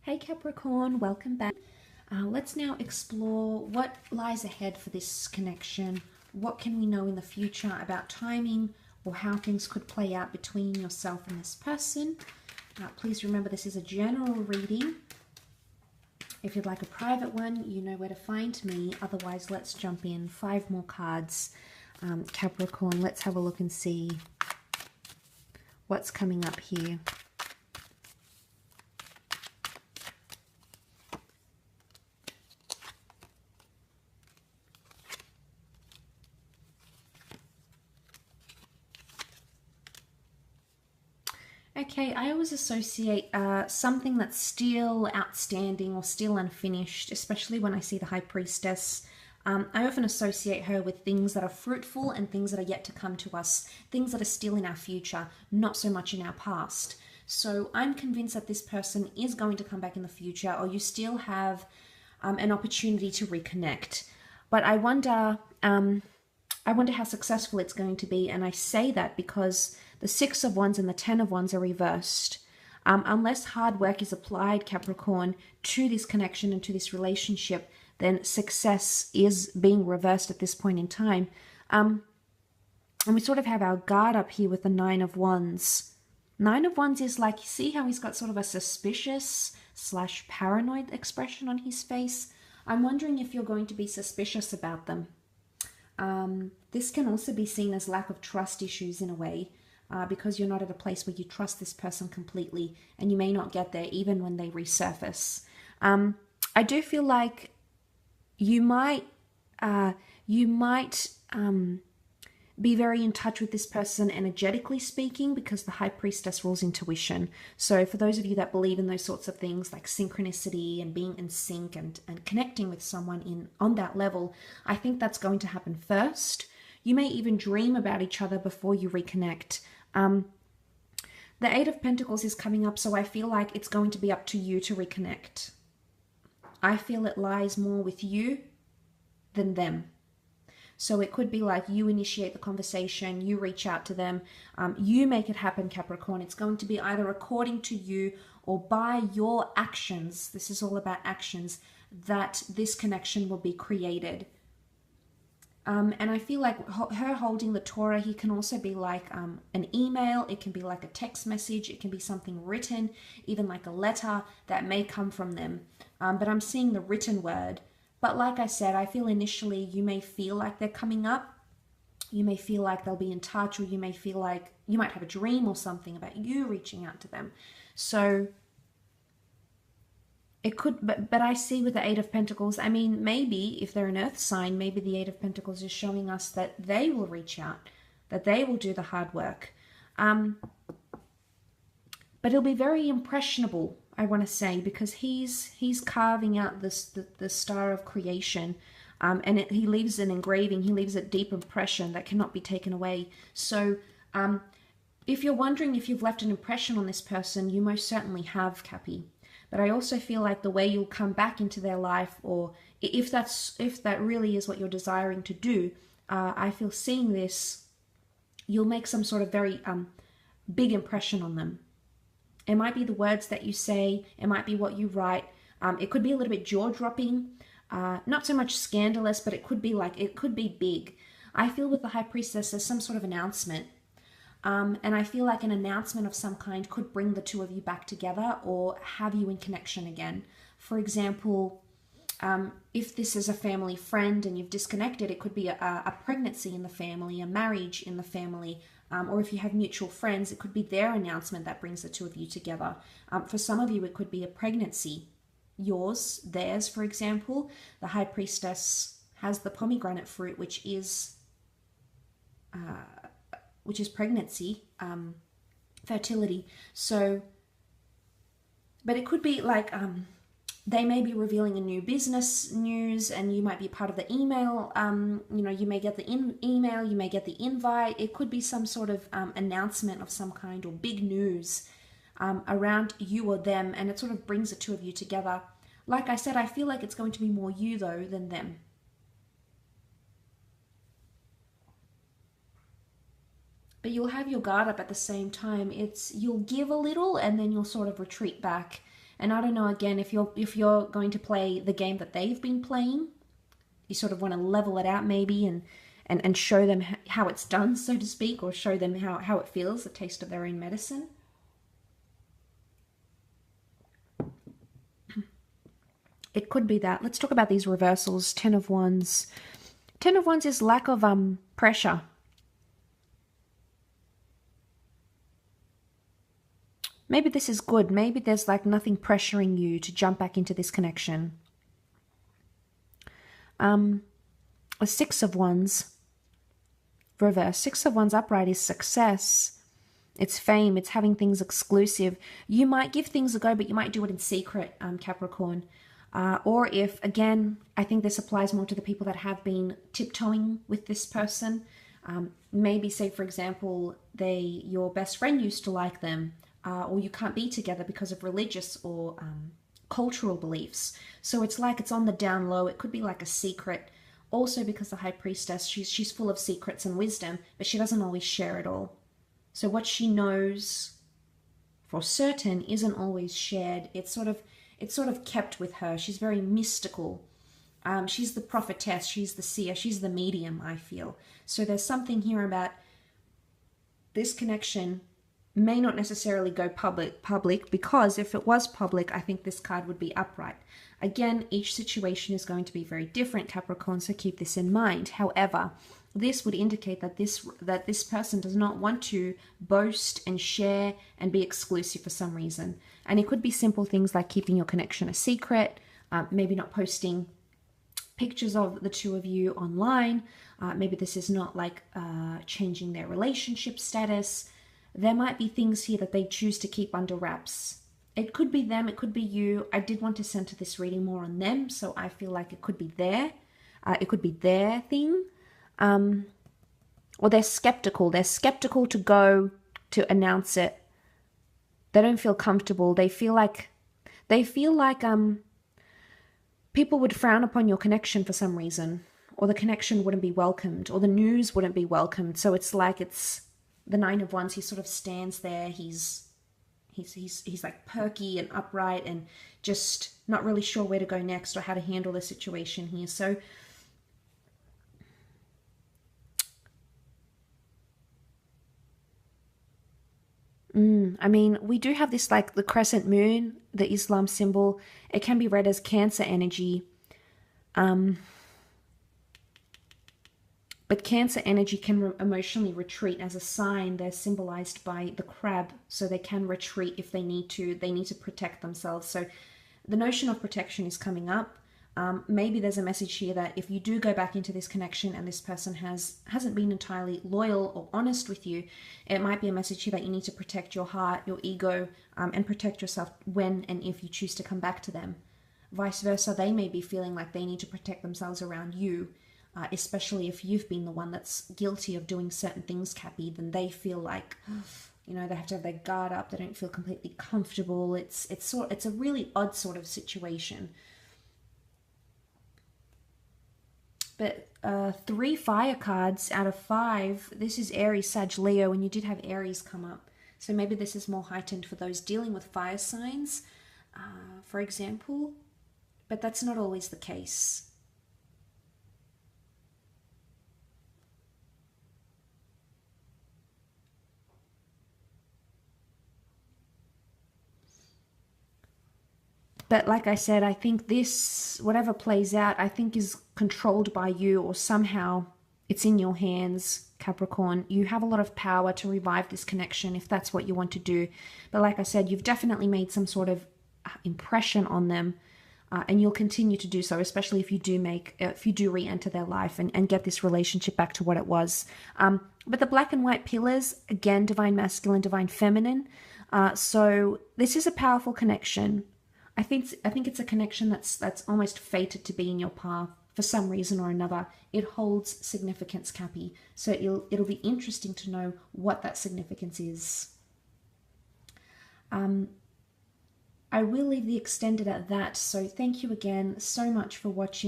Hey Capricorn, welcome back. Let's now explore what lies ahead for this connection. What can we know in the future about timing or how things could play out between yourself and this person? Please remember this is a general reading. If you'd like a private one, you know where to find me. Otherwise, let's jump in. 5 more cards. Capricorn, let's have a look and see what's coming up here. Okay, I always associate something that's still outstanding or still unfinished, especially when I see the High Priestess. I often associate her with things that are fruitful and things that are yet to come to us, things that are still in our future, not so much in our past. So I'm convinced that this person is going to come back in the future, or you still have an opportunity to reconnect. But I wonder how successful it's going to be, and I say that because the 6 of Wands and the 10 of Wands are reversed. Unless hard work is applied, Capricorn, to this connection and to this relationship, then success is being reversed at this point in time. And we sort of have our guard up here with the 9 of Wands. 9 of Wands is like, you see how he's got sort of a suspicious / paranoid expression on his face? I'm wondering if you're going to be suspicious about them. This can also be seen as lack of trust issues in a way, because you're not at a place where you trust this person completely, and you may not get there even when they resurface. I do feel like you might be very in touch with this person energetically speaking, because the High Priestess rules intuition. So for those of you that believe in those sorts of things like synchronicity and being in sync and connecting with someone on that level, I think that's going to happen first. You may even dream about each other before you reconnect. The 8 of Pentacles is coming up, so I feel like it's going to be up to you to reconnect. I feel it lies more with you than them. So it could be like you initiate the conversation, you reach out to them, you make it happen, Capricorn. It's going to be either according to you or by your actions, this is all about actions, that this connection will be created. And I feel like her holding the Torah, he can also be like an email, it can be like a text message, it can be something written, even like a letter that may come from them. But I'm seeing the written word. But like I said, I feel initially you may feel like they're coming up. You may feel like they'll be in touch, or you may feel like you might have a dream or something about you reaching out to them. So it could, but I see with the 8 of Pentacles, I mean, maybe if they're an earth sign, maybe the 8 of Pentacles is showing us that they will reach out, that they will do the hard work. But it'll be very impressionable, I want to say, because he's carving out the star of creation, and he leaves an engraving, he leaves a deep impression that cannot be taken away. So if you're wondering if you've left an impression on this person, you most certainly have, Cappy. But I also feel like the way you'll come back into their life, or if that really is what you're desiring to do, I feel seeing this, you'll make some sort of very big impression on them. It might be the words that you say, it might be what you write, it could be a little bit jaw-dropping, not so much scandalous, but it could be big. I feel with the High Priestess there's some sort of announcement. And I feel like an announcement of some kind could bring the 2 of you back together or have you in connection again. For example, if this is a family friend and you've disconnected, it could be a pregnancy in the family, a marriage in the family, or if you have mutual friends, it could be their announcement that brings the 2 of you together. For some of you, it could be a pregnancy. Yours, theirs, for example. The High Priestess has the pomegranate fruit, which is pregnancy, fertility. So, but it could be like they may be revealing a new business news, and you might be part of the email. You may get the email, you may get the invite. It could be some sort of announcement of some kind, or big news around you or them, and it sort of brings the 2 of you together. Like I said, I feel like it's going to be more you though than them. But you'll have your guard up at the same time. You'll give a little and then you'll sort of retreat back. And I don't know, again, if you're going to play the game that they've been playing, you sort of want to level it out maybe and show them how it's done, so to speak, or show them how it feels, the taste of their own medicine. It could be that. Let's talk about these reversals. 10 of Wands. 10 of Wands is lack of pressure. Maybe this is good. Maybe there's like nothing pressuring you to jump back into this connection. A 6 of Wands. Reverse. 6 of Wands upright is success. It's fame. It's having things exclusive. You might give things a go, but you might do it in secret, Capricorn. Or if, again, I think this applies more to the people that have been tiptoeing with this person. Maybe, say, for example, your best friend used to like them, or you can't be together because of religious or cultural beliefs. So it's like it's on the down low. It could be like a secret. Also, because the High Priestess, she's full of secrets and wisdom, but she doesn't always share it all. So what she knows for certain isn't always shared. It's sort of kept with her. She's very mystical. She's the prophetess. She's the seer. She's the medium, I feel. So there's something here about this connection may not necessarily go public, because if it was public, I think this card would be upright. Again, each situation is going to be very different, Capricorn, so keep this in mind. However, this would indicate that this person does not want to boast and share and be exclusive for some reason. And it could be simple things like keeping your connection a secret, maybe not posting pictures of the two of you online. Maybe this is not like changing their relationship status. There might be things here that they choose to keep under wraps. It could be them, it could be you. I did want to center this reading more on them, so I feel like it could be it could be their thing. Or they're skeptical. They're skeptical to go to announce it. They don't feel comfortable. They feel like people would frown upon your connection for some reason, or the connection wouldn't be welcomed, or the news wouldn't be welcomed. So it's like it's the Nine of Wands. He sort of stands there. He's like perky and upright and just not really sure where to go next or how to handle the situation here. So I mean, we do have this, like the crescent moon, the Islam symbol. It can be read as Cancer energy. But Cancer energy can emotionally retreat. As a sign, they're symbolized by the crab, so they can retreat if they need to. They need to protect themselves. So the notion of protection is coming up. Maybe there's a message here that if you do go back into this connection and this person hasn't been entirely loyal or honest with you, it might be a message here that you need to protect your heart, your ego, and protect yourself when and if you choose to come back to them. Vice versa, they may be feeling like they need to protect themselves around you, especially if you've been the one that's guilty of doing certain things, Cappy. Then they feel like, you know, they have to have their guard up. They don't feel completely comfortable. It's a really odd sort of situation. But 3 fire cards out of 5. This is Aries, Sag, Leo, and you did have Aries come up. So maybe this is more heightened for those dealing with fire signs, for example. But that's not always the case. But like I said, I think this, whatever plays out, I think is controlled by you, or somehow it's in your hands, Capricorn. You have a lot of power to revive this connection if that's what you want to do. But like I said, you've definitely made some sort of impression on them, and you'll continue to do so, especially if you do re-enter their life and get this relationship back to what it was. But the black and white pillars, again, divine masculine, divine feminine. So this is a powerful connection. I think it's a connection that's almost fated to be in your path for some reason or another. It holds significance, Cappy. So it'll be interesting to know what that significance is. I will leave the extended at that. So thank you again so much for watching.